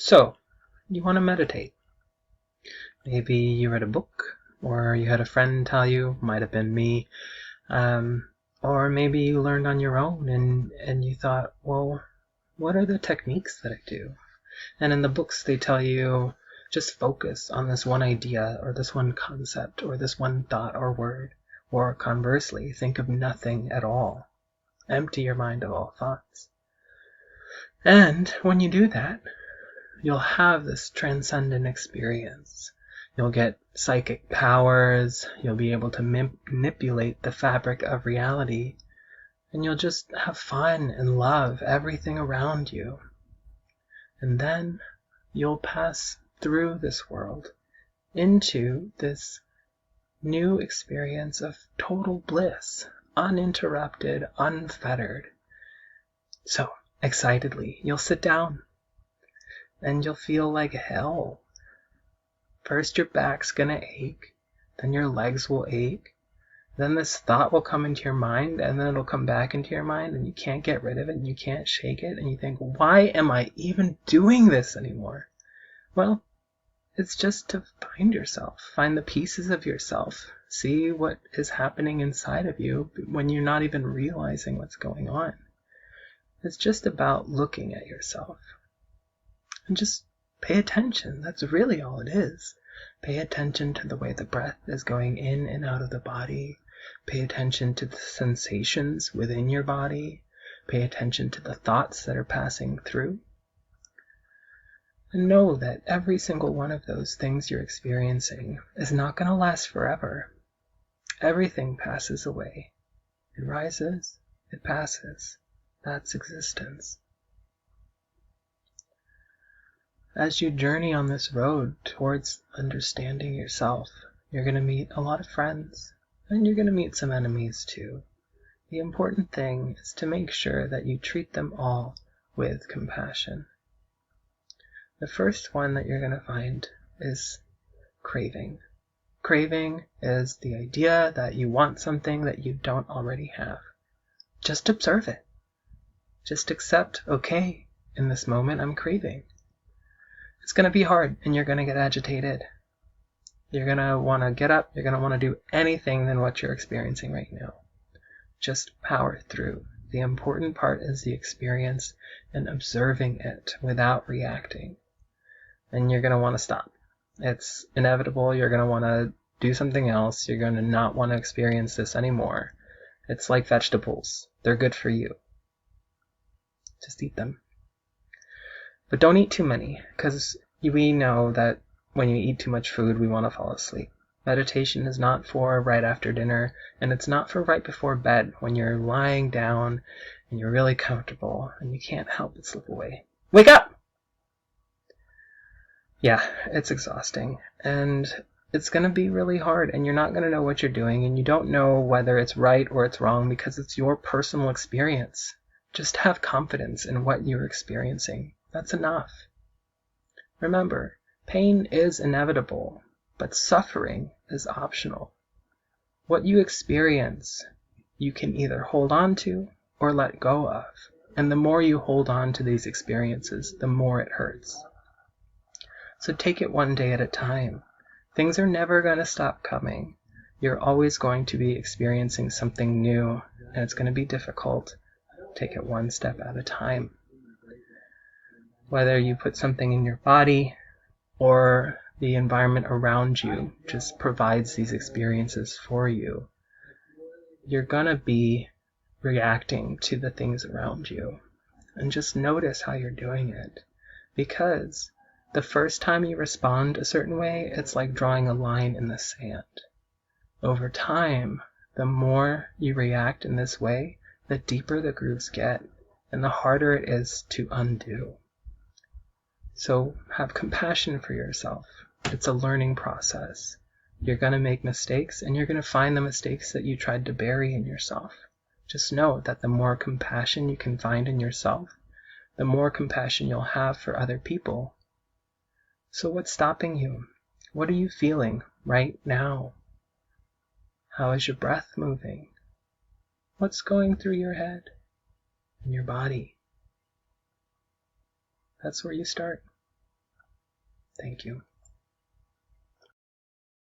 So, you want to meditate. Maybe you read a book, or you had a friend tell you, might have been me, or maybe you learned on your own and you thought, well, what are the techniques that I do? And in the books they tell you, just focus on this one idea or this one concept or this one thought or word, or conversely, think of nothing at all. Empty your mind of all thoughts. And when you do that, you'll have this transcendent experience. You'll get psychic powers, you'll be able to manipulate the fabric of reality, and you'll just have fun and love everything around you. And then you'll pass through this world into this new experience of total bliss, uninterrupted, unfettered. So, excitedly, you'll sit down and you'll feel like hell. First your back's gonna ache, then your legs will ache, then this thought will come into your mind, and then it'll come back into your mind, and you can't get rid of it, and you can't shake it, and you think, why am I even doing this anymore? Well, it's just to find yourself, find the pieces of yourself, see what is happening inside of you when you're not even realizing what's going on. It's just about looking at yourself. And just pay attention. That's really all it is. Pay attention to the way the breath is going in and out of the body. Pay attention to the sensations within your body. Pay attention to the thoughts that are passing through. And know that every single one of those things you're experiencing is not going to last forever. Everything passes away. It rises, it passes. That's existence. As you journey on this road towards understanding yourself, you're going to meet a lot of friends, and you're going to meet some enemies too. The important thing is to make sure that you treat them all with compassion. The first one that you're going to find is craving. Craving is the idea that you want something that you don't already have. Just observe it. Just accept, okay, in this moment I'm craving. It's going to be hard, and you're going to get agitated. You're going to want to get up. You're going to want to do anything than what you're experiencing right now. Just power through. The important part is the experience and observing it without reacting. And you're going to want to stop. It's inevitable. You're going to want to do something else. You're going to not want to experience this anymore. It's like vegetables. They're good for you. Just eat them. But don't eat too many, because we know that when you eat too much food, we want to fall asleep. Meditation is not for right after dinner, and it's not for right before bed when you're lying down and you're really comfortable and you can't help but slip away. Wake up! Yeah, it's exhausting, and it's going to be really hard, and you're not going to know what you're doing, and you don't know whether it's right or it's wrong because it's your personal experience. Just have confidence in what you're experiencing. That's enough. Remember, pain is inevitable, but suffering is optional. What you experience, you can either hold on to or let go of. And the more you hold on to these experiences, the more it hurts. So take it one day at a time. Things are never going to stop coming. You're always going to be experiencing something new, and it's going to be difficult. Take it one step at a time. Whether you put something in your body or the environment around you just provides these experiences for you, you're going to be reacting to the things around you. And just notice how you're doing it. Because the first time you respond a certain way, it's like drawing a line in the sand. Over time, the more you react in this way, the deeper the grooves get, and the harder it is to undo. So have compassion for yourself. It's a learning process. You're going to make mistakes, and you're going to find the mistakes that you tried to bury in yourself. Just know that the more compassion you can find in yourself, the more compassion you'll have for other people. So what's stopping you? What are you feeling right now? How is your breath moving? What's going through your head and your body? That's where you start. Thank you.